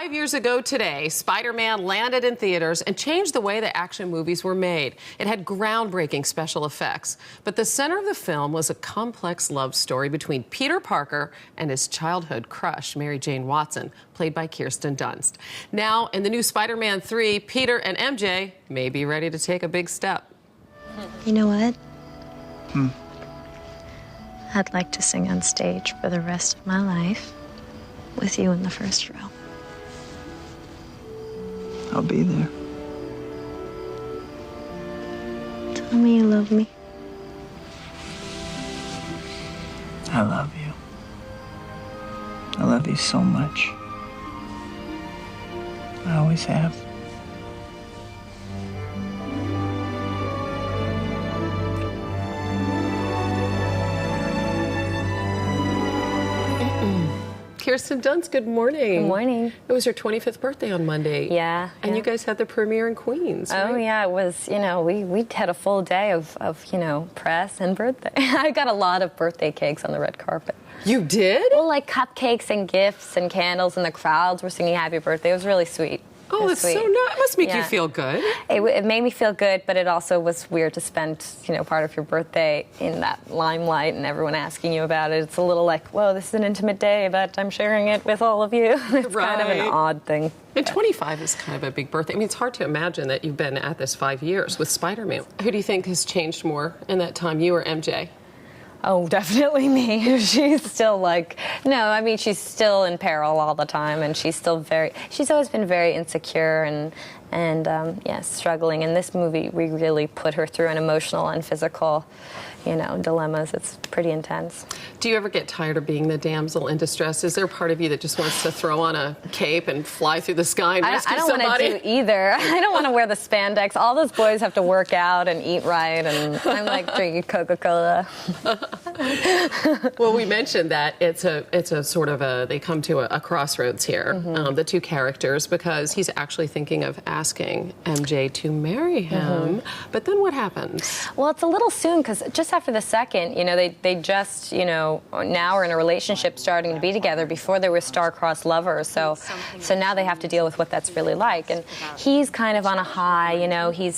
5 years ago today, Spider-Man landed in theaters and changed the way that action movies were made. It had groundbreaking special effects. But the center of the film was a complex love story between Peter Parker and his childhood crush, Mary Jane Watson, played by Kirsten Dunst. Now, in the new Spider-Man 3, Peter and MJ may be ready to take a big step. You know what? I'd like to sing on stage for the rest of my life with you in the first row. I'll be there. Tell me you love me. I love you. I love you so much. I always have. Kirsten Dunst, good morning. Good morning. It was your 25th birthday on Monday. Yeah. And you guys had the premiere in Queens, right? Oh, yeah. It was, we had a full day of press and birthday. I got a lot of birthday cakes on the red carpet. You did? Well, like cupcakes and gifts and candles, and the crowds were singing happy birthday. It was really sweet. Oh, that's so nice. It must make you feel good. It made me feel good, but it also was weird to spend, part of your birthday in that limelight and everyone asking you about it. It's a little like, whoa, this is an intimate day, but I'm sharing it with all of you. It's kind of an odd thing. And 25 is kind of a big birthday. I mean, it's hard to imagine that you've been at this 5 years with Spider-Man. Who do you think has changed more in that time, you or MJ? Oh, definitely me. She's still she's still in peril all the time, and she's always been very insecure and struggling. In this movie, we really put her through an emotional and physical, dilemmas. It's pretty intense. Do you ever get tired of being the damsel in distress? Is there a part of you that just wants to throw on a cape and fly through the sky and rescue somebody? I don't want to do either. I don't want to wear the spandex. All those boys have to work out and eat right, and I'm like drinking Coca-Cola. Well, we mentioned that it's a sort of they come to a crossroads here, the two characters, because he's actually thinking of asking MJ to marry him. But then what happens? Well, it's a little soon, because just after the second, they just, now are in a relationship, starting to be together. Before they were star-crossed lovers, so now they have to deal with what that's really like. And he's kind of on a high, the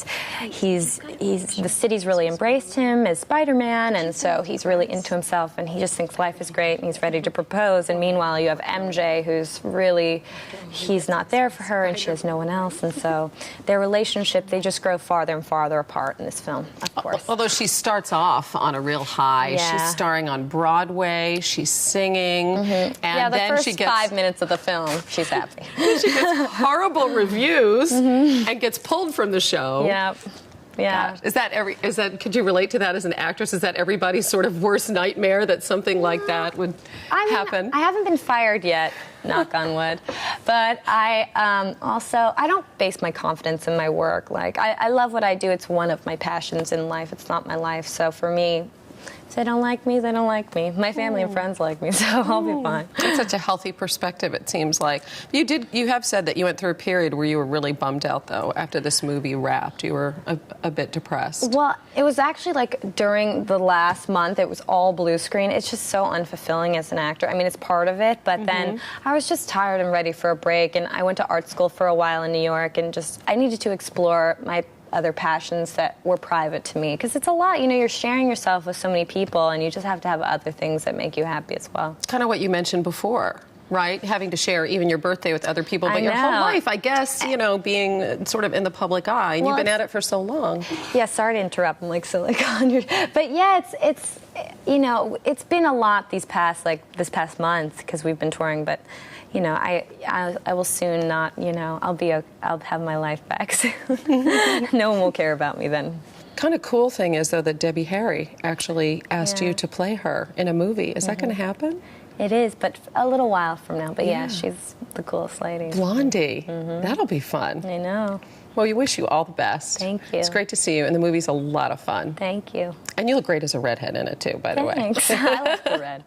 city's really embraced him as Spider-Man, and so he's really into himself, and he just thinks life is great, and he's ready to propose. And meanwhile, you have MJ, who's really, he's not there for her, and she has no one else, and so their relationship, they just grow farther and farther apart in this film, of course. Although she starts off on a real high. Yeah. She's starring on Broadway, she's singing, and then she gets 5 minutes of the film, she's happy. She gets horrible reviews and gets pulled from the show. Yeah. Yeah. Gosh. Could you relate to that as an actress? Is that everybody's sort of worst nightmare, that something like that would happen? I haven't been fired yet, knock on wood. But I don't base my confidence in my work. Like, I love what I do. It's one of my passions in life. It's not my life. So for me, if they don't like me, they don't like me. My family and friends like me, so I'll be fine. It's such a healthy perspective, it seems like. You have said that you went through a period where you were really bummed out, though, after this movie wrapped. You were a bit depressed. Well, it was actually like during the last month, it was all blue screen. It's just so unfulfilling as an actor. I mean, it's part of it, but then I was just tired and ready for a break, and I went to art school for a while in New York, and I needed to explore my other passions that were private to me, because it's a lot. You're sharing yourself with so many people, and you just have to have other things that make you happy as well. Kind of what you mentioned before, right? Having to share even your birthday with other people, but your whole life, I guess, being sort of in the public eye, and you've been at it for so long. Yeah, sorry to interrupt. I'm like silicon. But yeah, it's been a lot this past month, because we've been touring, but I will soon not, I'll have my life back soon. No one will care about me then. Kind of cool thing is, though, that Debbie Harry actually asked you to play her in a movie. Is that going to happen? It is, but a little while from now. But yeah, she's the coolest lady. Blondie. That'll be fun. I know. Well, we wish you all the best. Thank you. It's great to see you, and the movie's a lot of fun. Thank you. And you look great as a redhead in it, too, by the way. Thanks. I like the red.